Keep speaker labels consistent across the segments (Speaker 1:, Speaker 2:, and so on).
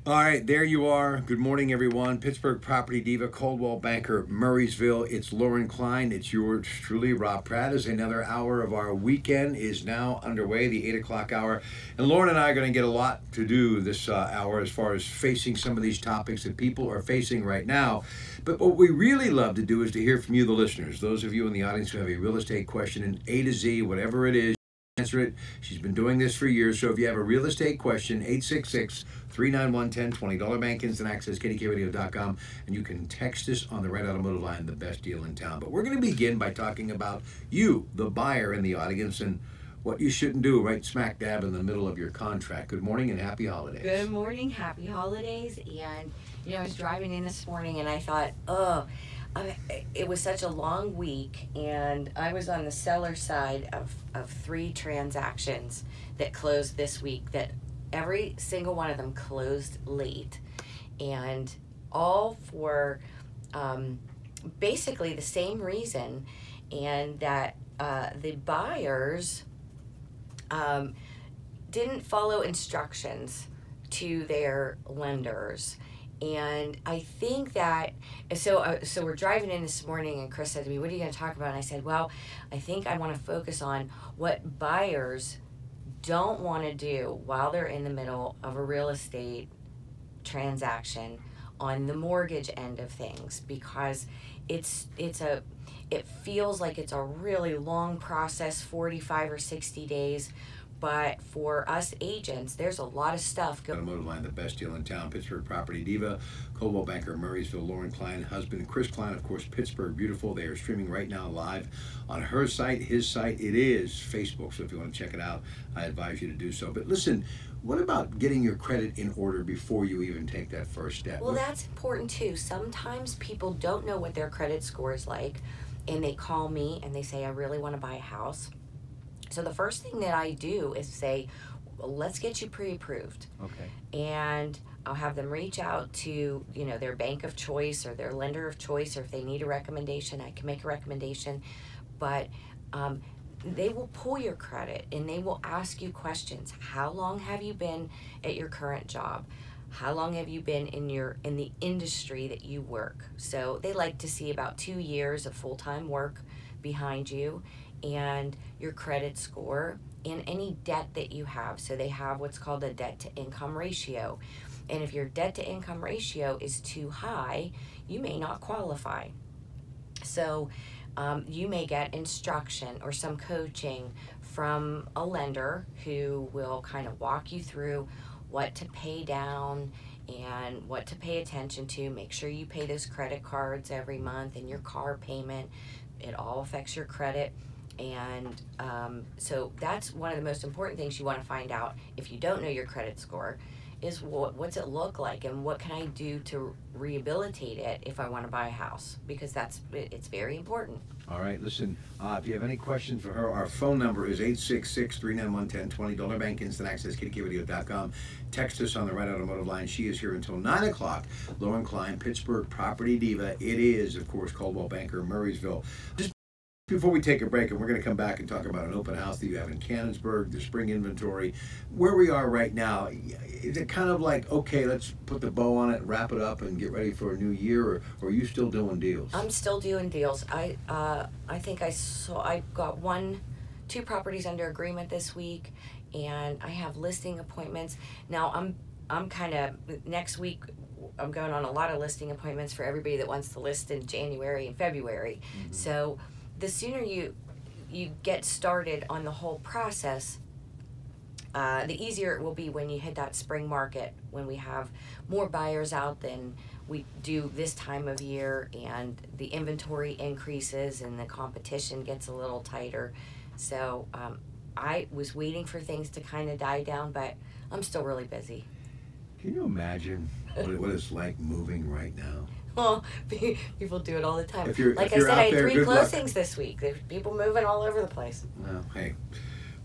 Speaker 1: All right, there you are. Good morning, everyone. Pittsburgh property diva, Coldwell banker, Murraysville. It's Lauren Klein. It's yours truly, Rob Pratt. As another hour of our weekend is now underway, the 8 o'clock hour. And Lauren and I are going to get a lot to do this hour as far as facing some of these topics that people are facing right now. But what we really love to do is to hear from you, the listeners. Those of you in the audience who have a real estate question in A to Z, whatever it is, answer it. She's been doing this for years. So if you have a real estate question, 866-391-1020, $1 Bank Instant Access, KDKRadio.com, and you can text us on the Red Automotive Line, the best deal in town. But we're going to begin by talking about you, the buyer in the audience, and what you shouldn't do right smack dab in the middle of your contract. Good morning and happy holidays.
Speaker 2: Good morning, happy holidays. And, I was driving in this morning and I thought, it was such a long week, and I was on the seller side of 3 transactions that closed this week, that every single one of them closed late, and all for basically the same reason, and that the buyers didn't follow instructions to their lenders. And I think that, so we're driving in this morning, and Chris said to me, what are you going to talk about? And I said, well, I think I want to focus on what buyers don't want to do while they're in the middle of a real estate transaction on the mortgage end of things, because it feels like it's a really long process, 45 or 60 days. But for us agents, there's a lot of stuff going on.
Speaker 1: Automotive Line, the best deal in town. Pittsburgh property diva, Coldwell banker, Murraysville, Lauren Klein, husband Chris Klein, of course, Pittsburgh Beautiful. They are streaming right now live on her site, his site. It is Facebook, so if you want to check it out, I advise you to do so. But listen, what about getting your credit in order before you even take that first step?
Speaker 2: Well, that's important too. Sometimes people don't know what their credit score is like, and they call me and they say, I really want to buy a house. So the first thing that I do is say, well, let's get you pre-approved.
Speaker 1: Okay.
Speaker 2: And I'll have them reach out to, their bank of choice or their lender of choice, or if they need a recommendation, I can make a recommendation. But they will pull your credit and they will ask you questions. How long have you been at your current job? How long have you been in the industry that you work? So they like to see about 2 years of full-time work behind you, and your credit score, and any debt that you have. So they have what's called a debt to income ratio. And if your debt to income ratio is too high, you may not qualify. So you may get instruction or some coaching from a lender who will kind of walk you through what to pay down and what to pay attention to. Make sure you pay those credit cards every month, and your car payment. It all affects your credit. And so that's one of the most important things you want to find out if you don't know your credit score, is what's it look like, and what can I do to rehabilitate it if I want to buy a house, because it's very important.
Speaker 1: All right, listen, if you have any questions for her, our phone number is 866-391-1020, $1 Bank Instant Access, KDKRadio.com. Text us on the Red Automotive Line. She is here until 9 o'clock. Lauren Klein, Pittsburgh property diva. It is, of course, Coldwell banker, Murraysville. Just before we take a break, and we're going to come back and talk about an open house that you have in Canonsburg, the spring inventory, where we are right now, is it kind of like, okay, let's put the bow on it, wrap it up, and get ready for a new year, or are you still doing deals?
Speaker 2: I'm still doing deals. I think I got 2 properties under agreement this week, and I have listing appointments. Now I'm kind of, next week, I'm going on a lot of listing appointments for everybody that wants to list in January and February. Mm-hmm. So the sooner you get started on the whole process, the easier it will be when you hit that spring market, when we have more buyers out than we do this time of year, and the inventory increases and the competition gets a little tighter. So I was waiting for things to kind of die down, but I'm still really busy.
Speaker 1: Can you imagine what it's like moving right now?
Speaker 2: Well, people do it all the time.
Speaker 1: If you're
Speaker 2: I said, I had
Speaker 1: there,
Speaker 2: 3 closings this week. There's people moving all over the place.
Speaker 1: Well, hey,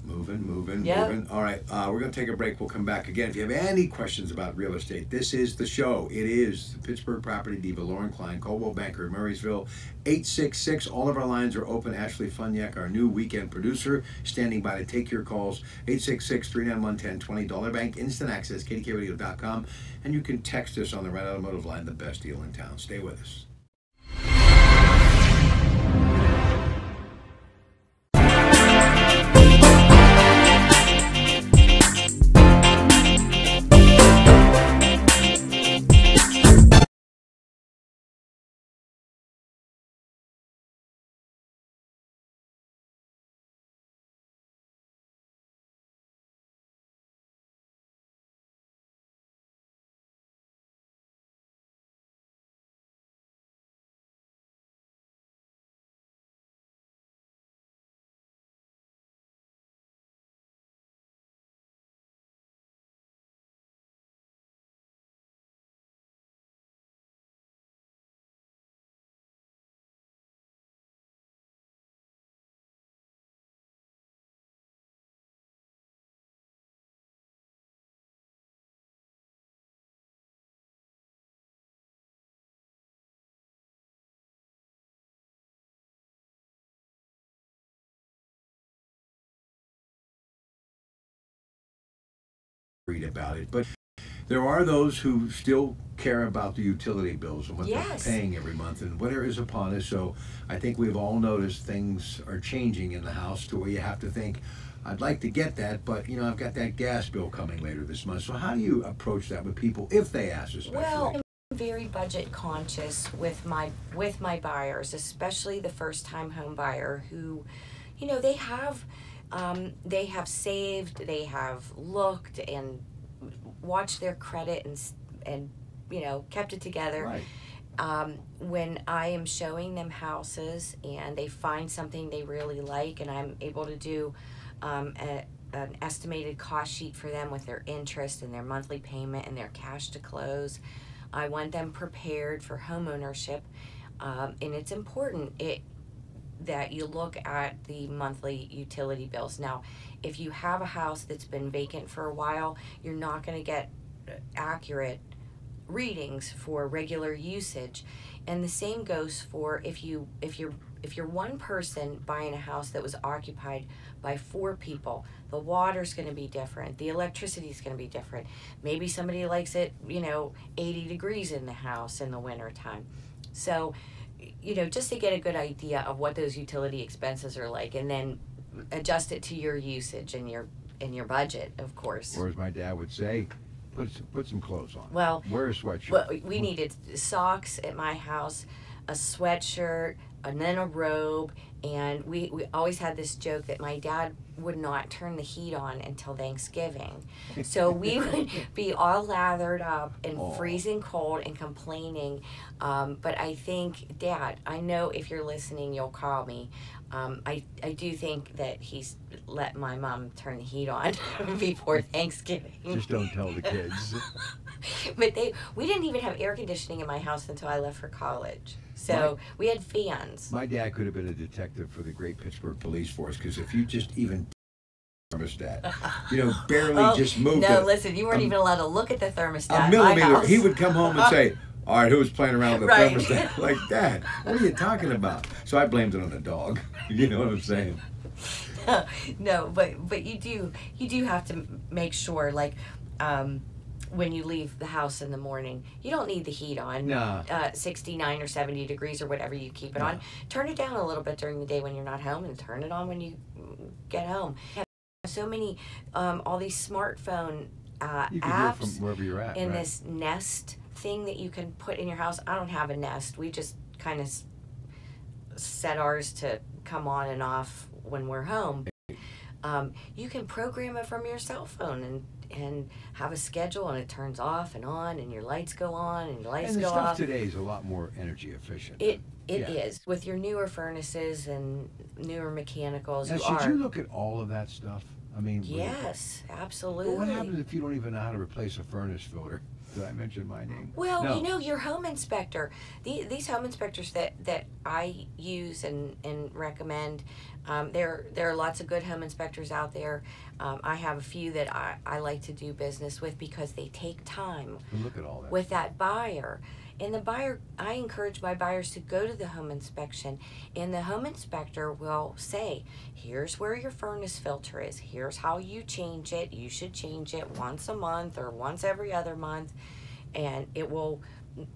Speaker 1: Moving. All right, we're going to take a break. We'll come back again. If you have any questions about real estate, this is the show. It is the Pittsburgh Property Diva, Lauren Klein, Coldwell Banker, Murraysville, 866. All of our lines are open. Ashley Funyak, our new weekend producer, standing by to take your calls. 866-391-1020. Dollar Bank, instant access, KDKRadio.com. And you can text us on the Red Automotive line, the best deal in town. Stay with us. Read about it, but there are those who still care about the utility bills and what they're paying every month, and winter is upon us. So I think we've all noticed things are changing in the house to where you have to think, I'd like to get that, but you know, I've got that gas bill coming later this month. So how do you approach that with people if they ask, especially?
Speaker 2: Well, I'm very budget conscious with my buyers, especially the first time home buyer who, you know, they have saved, they have looked and watched their credit and you know, kept it together.
Speaker 1: Right.
Speaker 2: When I am showing them houses and they find something they really like, and I'm able to do an estimated cost sheet for them with their interest and their monthly payment and their cash to close, I want them prepared for home ownership, and it's important that you look at the monthly utility bills. Now, if you have a house that's been vacant for a while, you're not going to get accurate readings for regular usage. And the same goes for if you're one person buying a house that was occupied by 4 people, the water's going to be different, the electricity's going to be different. Maybe somebody likes it, you know, 80 degrees in the house in the winter time. So, you know, just to get a good idea of what those utility expenses are like, and then adjust it to your usage and your budget, of course.
Speaker 1: Or as my dad would say, put some clothes on.
Speaker 2: Well,
Speaker 1: wear a sweatshirt.
Speaker 2: Well, we needed socks at my house, a sweatshirt, and then a robe, and we always had this joke that my dad would not turn the heat on until Thanksgiving. So we would be all lathered up and freezing cold and complaining. But I think, Dad, I know if you're listening, you'll call me. I do think that he's let my mom turn the heat on before Thanksgiving.
Speaker 1: Just don't tell the kids.
Speaker 2: But we didn't even have air conditioning in my house until I left for college. So we had fans.
Speaker 1: My dad could have been a detective for the great Pittsburgh police force, because if you just even thermostat, you know, barely just moved
Speaker 2: No, listen, you weren't even allowed to look at the thermostat.
Speaker 1: A millimeter. He would come home and say, all right, who was playing around with the thermostat? Like, Dad, what are you talking about? So I blamed it on the dog. You know what I'm saying?
Speaker 2: No, but you do have to make sure, like, when you leave the house in the morning, you don't need the heat on.
Speaker 1: No.
Speaker 2: 69 or 70 degrees or whatever you keep it on. Turn it down a little bit during the day when you're not home, and turn it on when you get home. So many, all these smartphone
Speaker 1: you can
Speaker 2: apps
Speaker 1: do it from wherever you're at,
Speaker 2: in this Nest thing that you can put in your house. I don't have a Nest. We just kind of set ours to come on and off when we're home. You can program it from your cell phone and have a schedule, and it turns off and on, and your lights go on and your lights go off.
Speaker 1: And the stuff today is a lot more energy efficient.
Speaker 2: It is. With your newer furnaces and newer mechanicals.
Speaker 1: Now, should you look at all of that stuff? I mean,
Speaker 2: yes, absolutely.
Speaker 1: But what happens if you don't even know how to replace a furnace filter? Did I mention my name?
Speaker 2: Well,
Speaker 1: No.
Speaker 2: you know, your home inspector, these home inspectors that I use and recommend, there are lots of good home inspectors out there. I have a few that I like to do business with because they take time
Speaker 1: Look at all that.
Speaker 2: with that buyer. And the buyer, I encourage my buyers to go to the home inspection, and the home inspector will say, here's where your furnace filter is, here's how you change it, you should change it once a month or once every other month, and it will,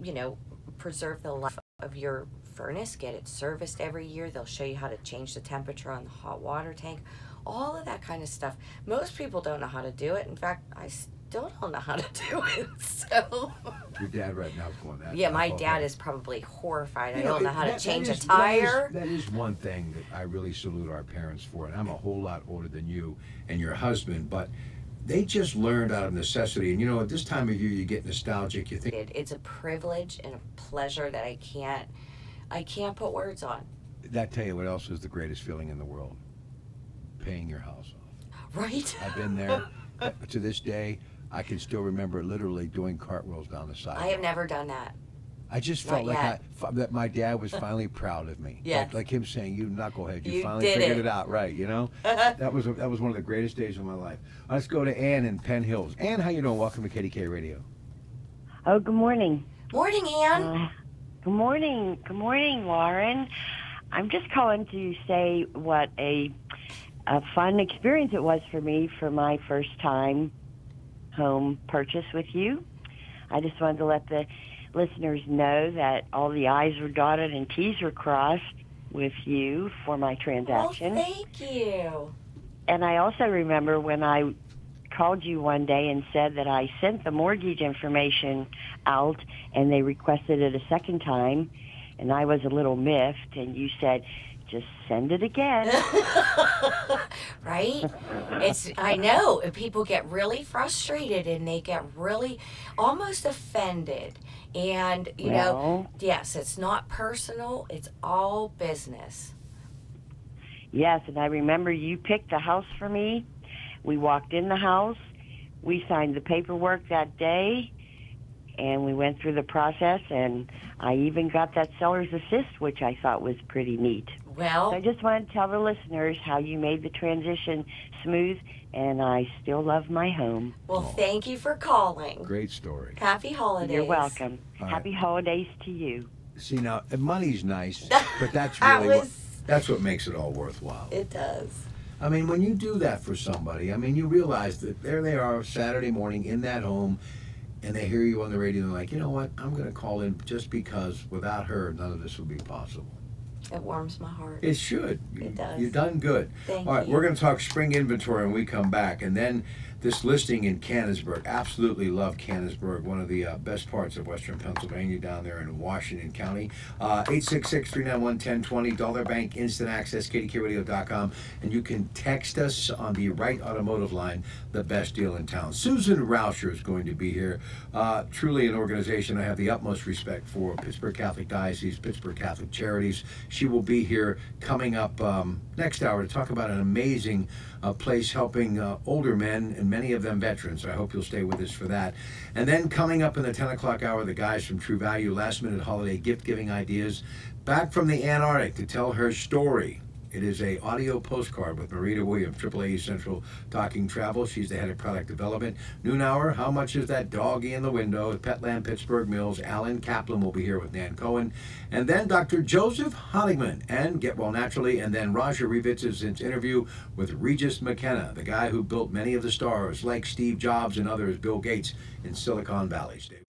Speaker 2: you know, preserve the life of your furnace, get it serviced every year. They'll show you how to change the temperature on the hot water tank, all of that kind of stuff. Most people don't know how to do it. In fact, I still don't know how to do it. So
Speaker 1: Your dad right now is going that.
Speaker 2: yeah, my
Speaker 1: okay.
Speaker 2: dad is probably horrified.
Speaker 1: You
Speaker 2: I don't know how to
Speaker 1: that
Speaker 2: change
Speaker 1: is-
Speaker 2: a tire.
Speaker 1: That is one thing that I really salute our parents for, and I'm a whole lot older than you and your husband, but they just learned out of necessity. And you know, at this time of year, you get nostalgic. You think
Speaker 2: It's a privilege and a pleasure that I can't put words on.
Speaker 1: that. Tell you what else is the greatest feeling in the world? Paying your house off.
Speaker 2: Right?
Speaker 1: I've been there. To this day, I can still remember literally doing cartwheels down the sidewalk.
Speaker 2: I have never done that.
Speaker 1: I just
Speaker 2: Not
Speaker 1: felt like
Speaker 2: yet.
Speaker 1: that my dad was finally proud of me.
Speaker 2: Yes.
Speaker 1: Like him saying, "You knucklehead, you
Speaker 2: You
Speaker 1: finally
Speaker 2: did
Speaker 1: figured
Speaker 2: it."
Speaker 1: it out, right?" You know, that was one of the greatest days of my life. Let's go to Ann in Penn Hills. Ann, how you doing? Welcome to KDKA Radio.
Speaker 3: Oh, good morning.
Speaker 2: Morning, Ann.
Speaker 3: Good morning. Good morning, Lauren. I'm just calling to say what a fun experience it was for me for my first time home purchase with you. I just wanted to let the listeners know that all the I's were dotted and T's were crossed with you for my transaction.
Speaker 2: Well, thank you.
Speaker 3: And I also remember when I called you one day and said that I sent the mortgage information out and they requested it a second time, and I was a little miffed, and you said, just send it again.
Speaker 2: Right? I know people get really frustrated and they get really almost offended. And, you know, yes, it's not personal, it's all business.
Speaker 3: Yes, and I remember you picked a house for me. We walked in the house. We signed the paperwork that day, and we went through the process, and I even got that seller's assist, which I thought was pretty neat.
Speaker 2: Well,
Speaker 3: So I just wanted to tell the listeners how you made the transition smooth, and I still love my home.
Speaker 2: well, thank you for calling.
Speaker 1: Great story.
Speaker 2: Happy holidays.
Speaker 3: You're welcome.
Speaker 1: All
Speaker 3: Happy holidays to you.
Speaker 1: See, now money's nice, but that's
Speaker 2: That
Speaker 1: really
Speaker 2: was-
Speaker 1: that's what makes it all worthwhile.
Speaker 2: It does.
Speaker 1: I mean, when you do that for somebody, I mean, you realize that there they are Saturday morning in that home, and they hear you on the radio, and they're like, you know what, I'm going to call in just because without her, none of this would be possible.
Speaker 2: It warms my heart.
Speaker 1: It should.
Speaker 2: It does.
Speaker 1: You've done good.
Speaker 2: Thank
Speaker 1: All right,
Speaker 2: you.
Speaker 1: we're going to talk spring inventory when we come back. And then this listing in Canonsburg. Absolutely love Canonsburg, one of the best parts of western Pennsylvania down there in Washington County. 866-391-1020, Dollar Bank, Instant Access, KDKRadio.com. And you can text us on the Wright Automotive line, the best deal in town. Susan Rauscher is going to be here. Truly an organization I have the utmost respect for. Pittsburgh Catholic Diocese, Pittsburgh Catholic Charities. She will be here coming up next hour to talk about an amazing place helping older men, and many of them veterans. I hope you'll stay with us for that. And then coming up in the 10 o'clock hour, the guys from True Value, last minute holiday gift giving ideas, back from the Antarctic to tell her story. It is a audio postcard with Marita Williams, AAA Central Talking Travel. She's the head of product development. Noon hour, how much is that doggy in the window at Petland Pittsburgh Mills? Alan Kaplan will be here with Nan Cohen. And then Dr. Joseph Honigman and Get Well Naturally. And then Roger Revitz's interview with Regis McKenna, the guy who built many of the stars like Steve Jobs and others, Bill Gates, in Silicon Valley. Steve.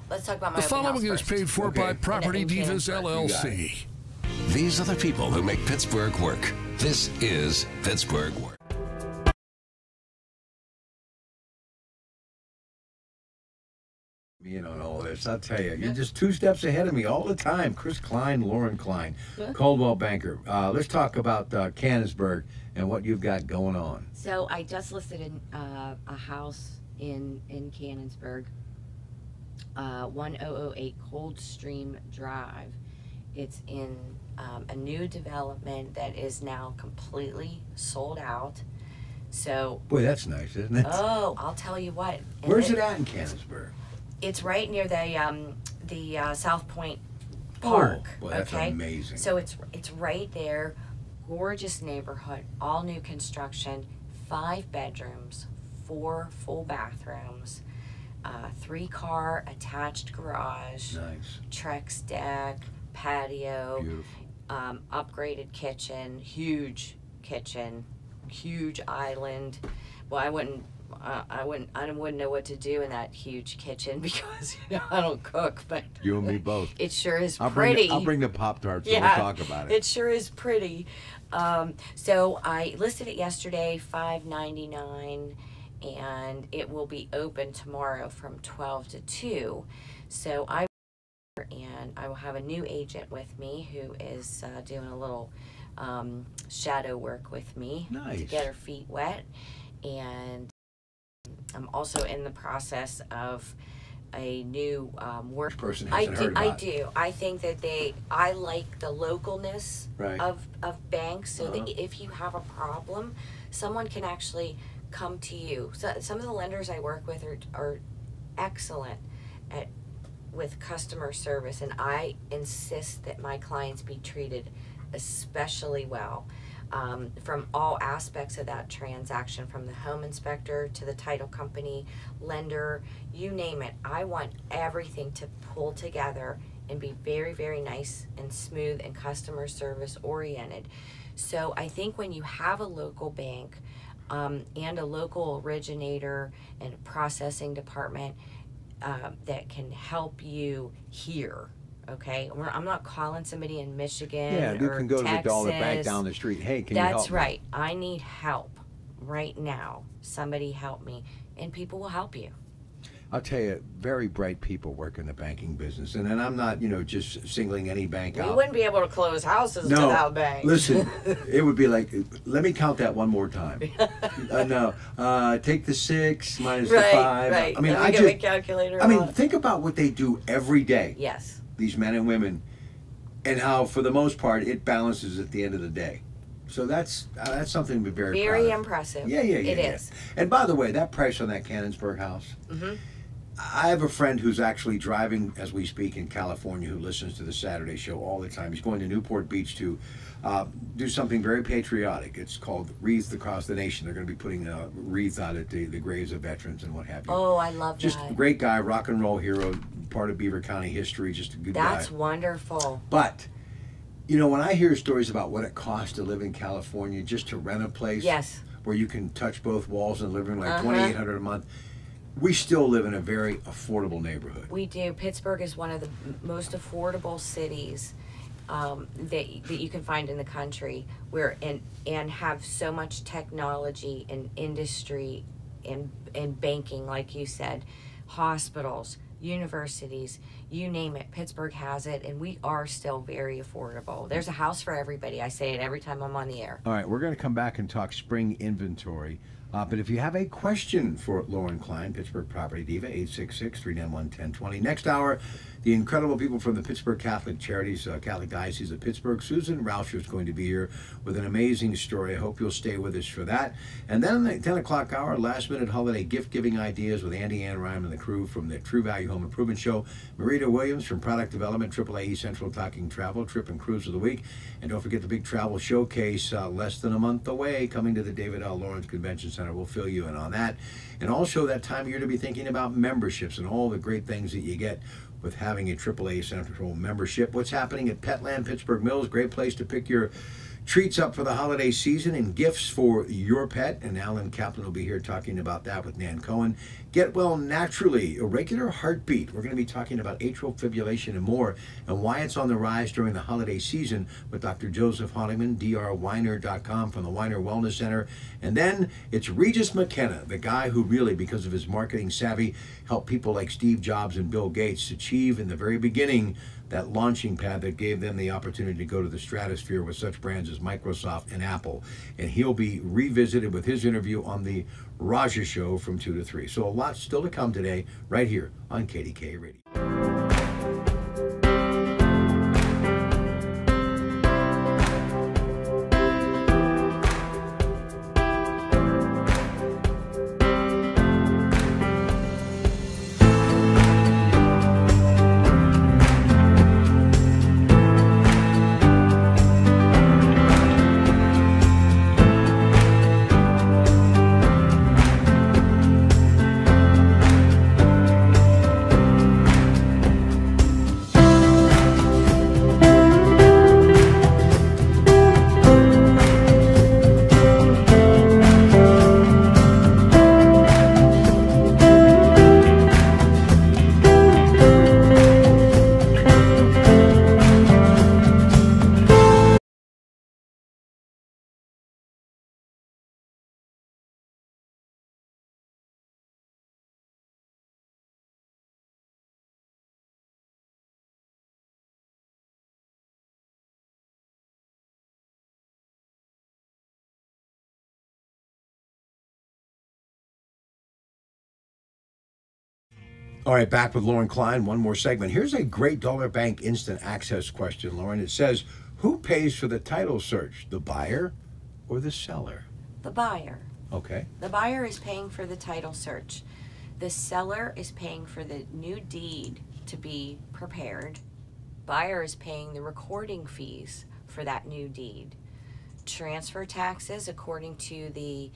Speaker 2: Let's talk about my
Speaker 4: The
Speaker 2: open
Speaker 4: following
Speaker 2: house
Speaker 4: is
Speaker 2: first.
Speaker 4: paid for by Property
Speaker 2: In
Speaker 4: Divas
Speaker 2: Canonsburg.
Speaker 4: LLC.
Speaker 5: These are the people who make Pittsburgh work. This is Pittsburgh Work.
Speaker 1: You know all this. I'll tell you, you're just 2 steps ahead of me all the time. Chris Klein, Lauren Klein, Coldwell Banker. Let's talk about Canonsburg and what you've got going on.
Speaker 2: So I just listed a house in Canonsburg, 1008 Coldstream Drive. It's in a new development that is now completely sold out. So,
Speaker 1: Boy, that's nice, isn't it?
Speaker 2: oh, I'll tell you what. And
Speaker 1: Where's it at in Canonsburg?
Speaker 2: It's right near the South Point Park.
Speaker 1: Oh, boy, that's
Speaker 2: okay?
Speaker 1: amazing.
Speaker 2: So it's right there. Gorgeous neighborhood, all new construction, 5 bedrooms, 4 full bathrooms, 3-car attached garage,
Speaker 1: Nice.
Speaker 2: Trex deck, patio,
Speaker 1: Beautiful.
Speaker 2: upgraded kitchen, huge island. Well, I wouldn't know what to do in that huge kitchen because I don't cook, but
Speaker 1: You and me both.
Speaker 2: it sure is
Speaker 1: I'll
Speaker 2: pretty.
Speaker 1: bring the Pop-Tarts and
Speaker 2: Yeah,
Speaker 1: we'll talk about it.
Speaker 2: It sure is pretty. So I listed it yesterday, $599, and it will be open tomorrow from 12 to 2. So I will have a new agent with me who is doing a little shadow work with me to
Speaker 1: Nice.
Speaker 2: get her feet wet. And I'm also in the process of a new work
Speaker 1: Person hasn't heard about
Speaker 2: I
Speaker 1: it.
Speaker 2: do. I think that I like the localness
Speaker 1: Right.
Speaker 2: of banks, so that if you have a problem, someone can actually come to you. So some of the lenders I work with are excellent with customer service, and I insist that my clients be treated especially well. From all aspects of that transaction, from the home inspector to the title company, lender, you name it. I want everything to pull together and be very, very nice and smooth and customer service oriented. So I think when you have a local bank and a local originator and a processing department that can help you here. Okay, I'm not calling somebody in Michigan
Speaker 1: Yeah, you
Speaker 2: or
Speaker 1: can go to the
Speaker 2: Texas.
Speaker 1: dollar bank down the street. Hey, can you help
Speaker 2: That's
Speaker 1: me?
Speaker 2: right. I need help right now. Somebody help me, and people will help you.
Speaker 1: I'll tell you, very bright people work in the banking business, and I'm not, just singling any bank
Speaker 2: We
Speaker 1: out.
Speaker 2: wouldn't be able to close houses
Speaker 1: No,
Speaker 2: without banks.
Speaker 1: listen, it would be like, let me count that one more time. No, take the 6 minus the 5.
Speaker 2: Right.
Speaker 1: I mean,
Speaker 2: Let me get my calculator.
Speaker 1: I mean,
Speaker 2: out.
Speaker 1: think about what they do every day.
Speaker 2: Yes.
Speaker 1: These men and women, and how for the most part it balances at the end of the day. So that's something to be very proud of.
Speaker 2: Impressive.
Speaker 1: Yeah.
Speaker 2: It is.
Speaker 1: And by the way, that price on that Canonsburg house.
Speaker 2: Mm-hmm.
Speaker 1: I have a friend who's actually driving as we speak in California who listens to the Saturday show all the time. He's going to Newport Beach to do something very patriotic. It's called Wreaths Across the Nation. They're going to be putting wreaths out at the graves of veterans and what have you.
Speaker 2: Oh, I love
Speaker 1: Just
Speaker 2: that.
Speaker 1: a great guy, rock and roll hero, part of Beaver County history, just a good guy.
Speaker 2: That's wonderful.
Speaker 1: But, when I hear stories about what it costs to live in California, just to rent a place
Speaker 2: Yes.
Speaker 1: where you can touch both walls in the living room, like $2,800 a month, we still live in a very affordable neighborhood.
Speaker 2: We do. Pittsburgh is one of the most affordable cities that you can find in the country, where and have so much technology and industry and banking, like you said, hospitals, universities, you name it. Pittsburgh has it, and we are still very affordable. There's a house for everybody. I say it every time I'm on the air.
Speaker 1: All right, we're going to come back and talk spring inventory. But if you have a question for Lauren Klein, Pittsburgh Property Diva, 866-391-1020. Next hour, the incredible people from the Pittsburgh Catholic Charities, Catholic Diocese of Pittsburgh. Susan Rauscher is going to be here with an amazing story. I hope you'll stay with us for that. And then in the 10 o'clock hour, last-minute holiday gift-giving ideas with Andy Anrime and the crew from the True Value Home Improvement Show. Marita Williams from Product Development, AAA Central talking travel, trip and cruise of the week. And don't forget the big travel showcase less than a month away, coming to the David L. Lawrence Convention Center. We'll fill you in on that. And also that time of year to be thinking about memberships and all the great things that you get with having a AAA Central membership. What's happening at Petland Pittsburgh Mills? Great place to pick your treats up for the holiday season and gifts for your pet. And Alan Kaplan will be here talking about that with Nan Cohen. Get well naturally, irregular heartbeat. We're going to be talking about atrial fibrillation and more, and why it's on the rise during the holiday season with Dr. Joseph Honigman, drweiner.com from the Weiner Wellness Center. And then it's Regis McKenna, the guy who really, because of his marketing savvy, helped people like Steve Jobs and Bill Gates achieve in the very beginning that launching pad that gave them the opportunity to go to the stratosphere with such brands as Microsoft and Apple. And he'll be revisited with his interview on the Raja Show from 2 to 3. So a lot still to come today, right here on KDKA Radio. All right, back with Lauren Klein, one more segment. Here's a great Dollar Bank instant access question, Lauren. It says, who pays for the title search, the buyer or the seller?
Speaker 2: The buyer.
Speaker 1: Okay.
Speaker 2: The buyer is paying for the title search. The seller is paying for the new deed to be prepared. Buyer is paying the recording fees for that new deed. Transfer taxes, according to the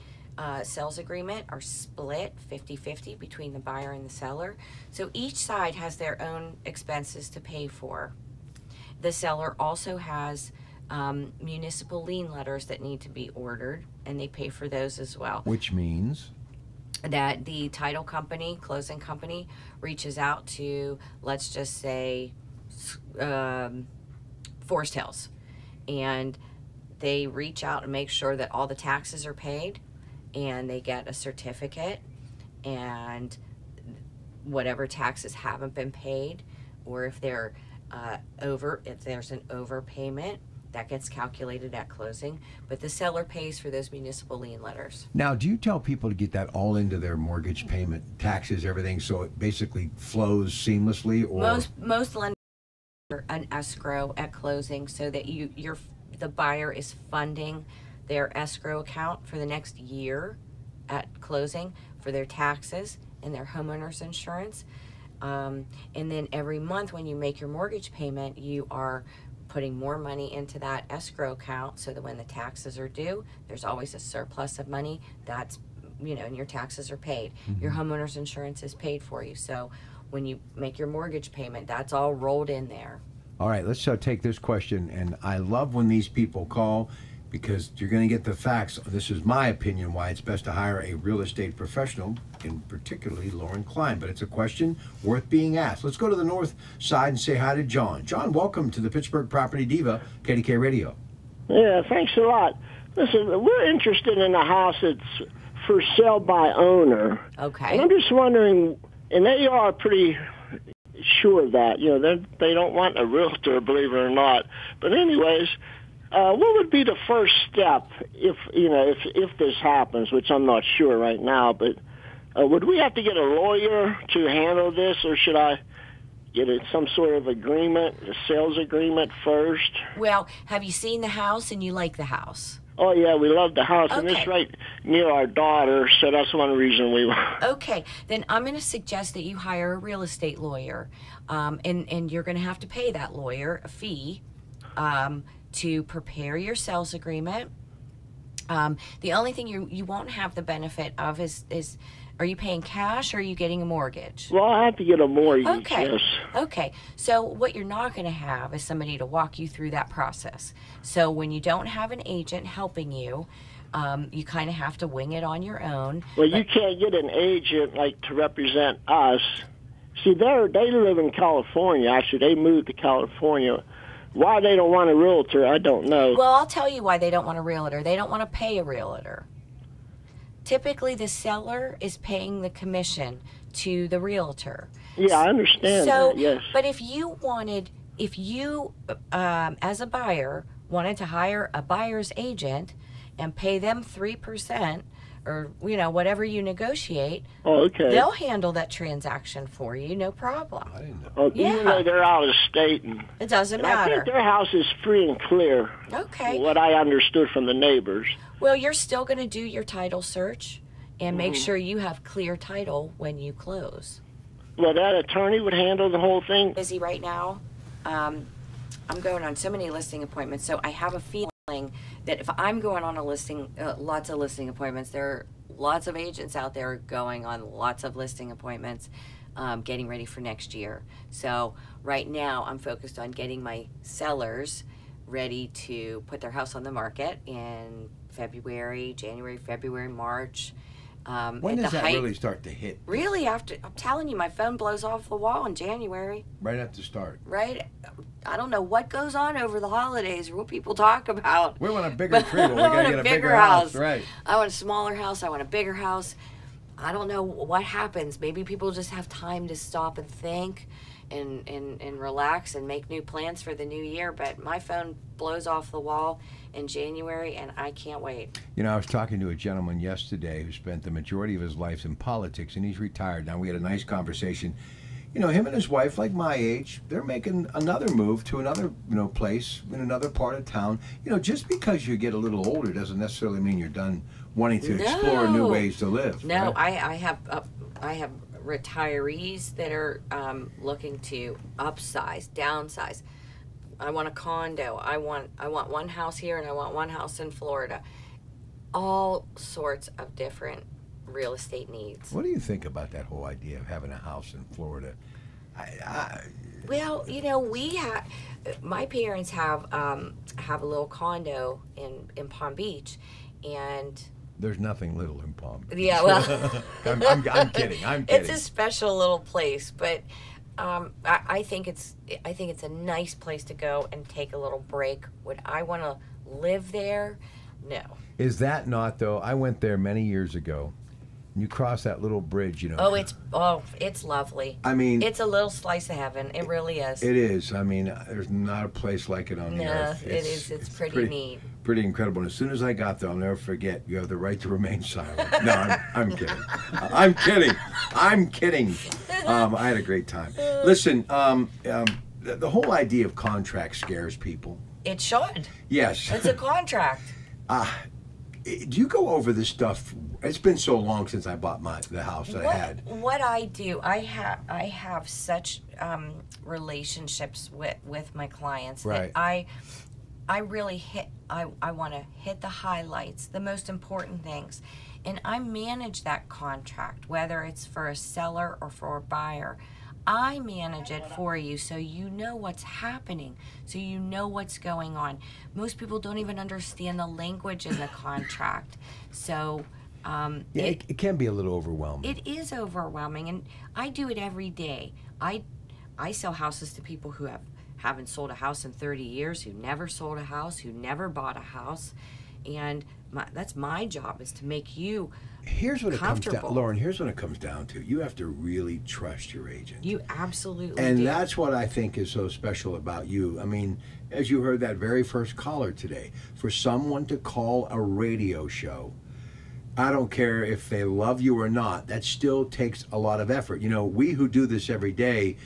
Speaker 2: sales agreement, are split 50-50 between the buyer and the seller. So each side has their own expenses to pay for. The seller also has municipal lien letters that need to be ordered, and they pay for those as well.
Speaker 1: Which means?
Speaker 2: That the title company, closing company, reaches out to, let's just say, Forest Hills, and they reach out and make sure that all the taxes are paid, and they get a certificate, and whatever taxes haven't been paid, or if they're if there's an overpayment, that gets calculated at closing. But the seller pays for those municipal lien letters.
Speaker 1: Now, do you tell people to get that all into their mortgage payment, taxes, everything, so it basically flows seamlessly? Or
Speaker 2: most lenders an escrow at closing, so that the buyer is funding their escrow account for the next year at closing for their taxes and their homeowner's insurance. And then every month when you make your mortgage payment, you are putting more money into that escrow account, so that when the taxes are due, there's always a surplus of money that's, and your taxes are paid. Mm-hmm. Your homeowner's insurance is paid for you. So when you make your mortgage payment, that's all rolled in there.
Speaker 1: All right, let's take this question. And I love when these people call, because you're going to get the facts. This is my opinion why it's best to hire a real estate professional, and particularly Lauren Klein. But it's a question worth being asked. Let's go to the north side and say hi to John. John, welcome to the Pittsburgh Property Diva, KDKA Radio.
Speaker 4: Yeah, thanks a lot. Listen, we're interested in a house that's for sale by owner.
Speaker 2: Okay.
Speaker 4: And I'm just wondering, and they are pretty sure that, they don't want a realtor, believe it or not. But anyways, what would be the first step if this happens, which I'm not sure right now, but would we have to get a lawyer to handle this, or should I get some sort of agreement, a sales agreement first?
Speaker 2: Well, have you seen the house and you like the house?
Speaker 4: Oh, yeah, we love the house,
Speaker 2: okay.
Speaker 4: And it's right near our daughter, so that's one reason we want.
Speaker 2: Okay, then I'm going to suggest that you hire a real estate lawyer, and you're going to have to pay that lawyer a fee to prepare your sales agreement. The only thing you won't have the benefit of is Are you paying cash or are you getting a mortgage?
Speaker 4: Well, I have to get a mortgage.
Speaker 2: Okay.
Speaker 4: Yes.
Speaker 2: Okay. So what you're not going to have is somebody to walk you through that process. So when you don't have an agent helping you, you kind of have to wing it on your own.
Speaker 4: Well, you can't get an agent like to represent us. See, they live in California. Actually, they moved to California. Why they don't want a realtor, I don't know.
Speaker 2: Well, I'll tell you why they don't want a realtor. They don't want to pay a realtor. Typically, the seller is paying the commission to the realtor.
Speaker 4: Yeah, I understand
Speaker 2: So,
Speaker 4: that, yes.
Speaker 2: but if you as a buyer, wanted to hire a buyer's agent and pay them 3%, or whatever you negotiate,
Speaker 4: okay.
Speaker 2: they'll handle that transaction for you, no problem.
Speaker 1: I didn't know.
Speaker 4: Even though they're out of state.
Speaker 2: It doesn't
Speaker 4: I
Speaker 2: matter.
Speaker 4: think their house is free and clear.
Speaker 2: Okay.
Speaker 4: What I understood from the neighbors.
Speaker 2: Well, you're still going to do your title search and make sure you have clear title when you close.
Speaker 4: Well, that attorney would handle the whole thing.
Speaker 2: Busy right now. I'm going on so many listing appointments, so I have a feeling that if I'm going on a listing, lots of listing appointments, there are lots of agents out there going on lots of listing appointments, getting ready for next year. So right now I'm focused on getting my sellers ready to put their house on the market in January, February, March.
Speaker 1: When does that really start to hit?
Speaker 2: Really, I'm telling you, my phone blows off the wall in January.
Speaker 1: Right at the start.
Speaker 2: Right? I don't know what goes on over the holidays or what people talk about.
Speaker 1: We want a bigger tree. Well, we
Speaker 2: I
Speaker 1: got
Speaker 2: want
Speaker 1: to get
Speaker 2: a
Speaker 1: a bigger
Speaker 2: bigger
Speaker 1: house. Right.
Speaker 2: I want a smaller house. I want a bigger house. I don't know what happens. Maybe people just have time to stop and think and relax and make new plans for the new year. But my phone blows off the wall in January, and I can't wait.
Speaker 1: I was talking to a gentleman yesterday who spent the majority of his life in politics, and he's retired now. We had a nice conversation. Him and his wife, like my age, they're making another move to another, place in another part of town. Just because you get a little older doesn't necessarily mean you're done wanting to explore new ways to live.
Speaker 2: No,
Speaker 1: right?
Speaker 2: I have retirees that are looking to upsize, downsize. I want a condo. I want one house here and I want one house in Florida. All sorts of different real estate needs.
Speaker 1: What do you think about that whole idea of having a house in Florida?
Speaker 2: Well, my parents have a little condo in Palm Beach, and
Speaker 1: there's nothing little in Palm Beach.
Speaker 2: Yeah, well,
Speaker 1: I'm kidding.
Speaker 2: It's a special little place, but I think it's a nice place to go and take a little break. Would I want to live there? No.
Speaker 1: Is that not though? I went there many years ago. You cross that little bridge,
Speaker 2: It's lovely.
Speaker 1: I mean,
Speaker 2: it's a little slice of heaven. It really is.
Speaker 1: It is. I mean, there's not a place like it on the earth.
Speaker 2: It's pretty neat.
Speaker 1: Pretty incredible. And as soon as I got there, I'll never forget. You have the right to remain silent. No, I'm kidding. I'm kidding. I'm kidding. I had a great time. Listen, the whole idea of contract scares people.
Speaker 2: It should.
Speaker 1: Yes.
Speaker 2: It's a contract.
Speaker 1: Do you go over this stuff? It's been so long since I bought the house that I had.
Speaker 2: What I do, I have such relationships with my clients
Speaker 1: right.
Speaker 2: that I really I want to hit the highlights, the most important things, and I manage that contract, whether it's for a seller or for a buyer. I manage it for you so you know what's happening, so you know what's going on. Most people don't even understand the language in the contract. So
Speaker 1: it can be a little overwhelming.
Speaker 2: It is overwhelming, and I do it every day. I sell houses to people who haven't sold a house in 30 years, who never sold a house, who never bought a house, and that's my job, is to make you
Speaker 1: Here's what it comes
Speaker 2: comfortable.
Speaker 1: down, Lauren. Here's what it comes down to. You have to really trust your agent.
Speaker 2: You absolutely
Speaker 1: and
Speaker 2: do.
Speaker 1: That's what I think is so special about you. I mean, as you heard that very first caller today, for someone to call a radio show, I don't care if they love you or not, that still takes a lot of effort. We who do this every day,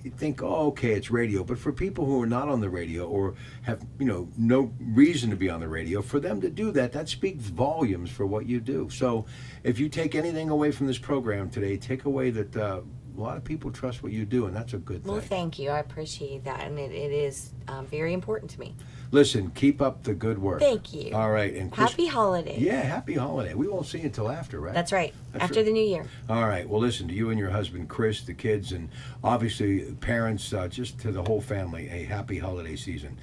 Speaker 1: you think, oh, okay, it's radio. But for people who are not on the radio or have, no reason to be on the radio, for them to do that speaks volumes for what you do. So if you take anything away from this program today, take away that a lot of people trust what you do, and that's a good thing.
Speaker 2: Well, thank you. I appreciate that, and it is very important to me.
Speaker 1: Listen, keep up the good work.
Speaker 2: Thank you.
Speaker 1: All right. And
Speaker 2: happy holidays.
Speaker 1: Yeah, happy holiday. We won't see you until after, right?
Speaker 2: That's right.
Speaker 1: That's
Speaker 2: after the new year.
Speaker 1: All right. Well, listen, to you and your husband, Chris, the kids, and obviously parents, just to the whole family, a happy holiday season.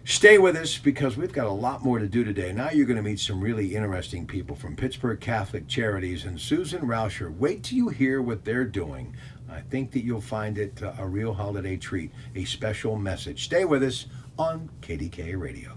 Speaker 1: Stay with us because we've got a lot more to do today. Now you're going to meet some really interesting people from Pittsburgh Catholic Charities and Susan Rauscher. Wait till you hear what they're doing. I think that you'll find it a real holiday treat, a special message. Stay with us on KDKA Radio.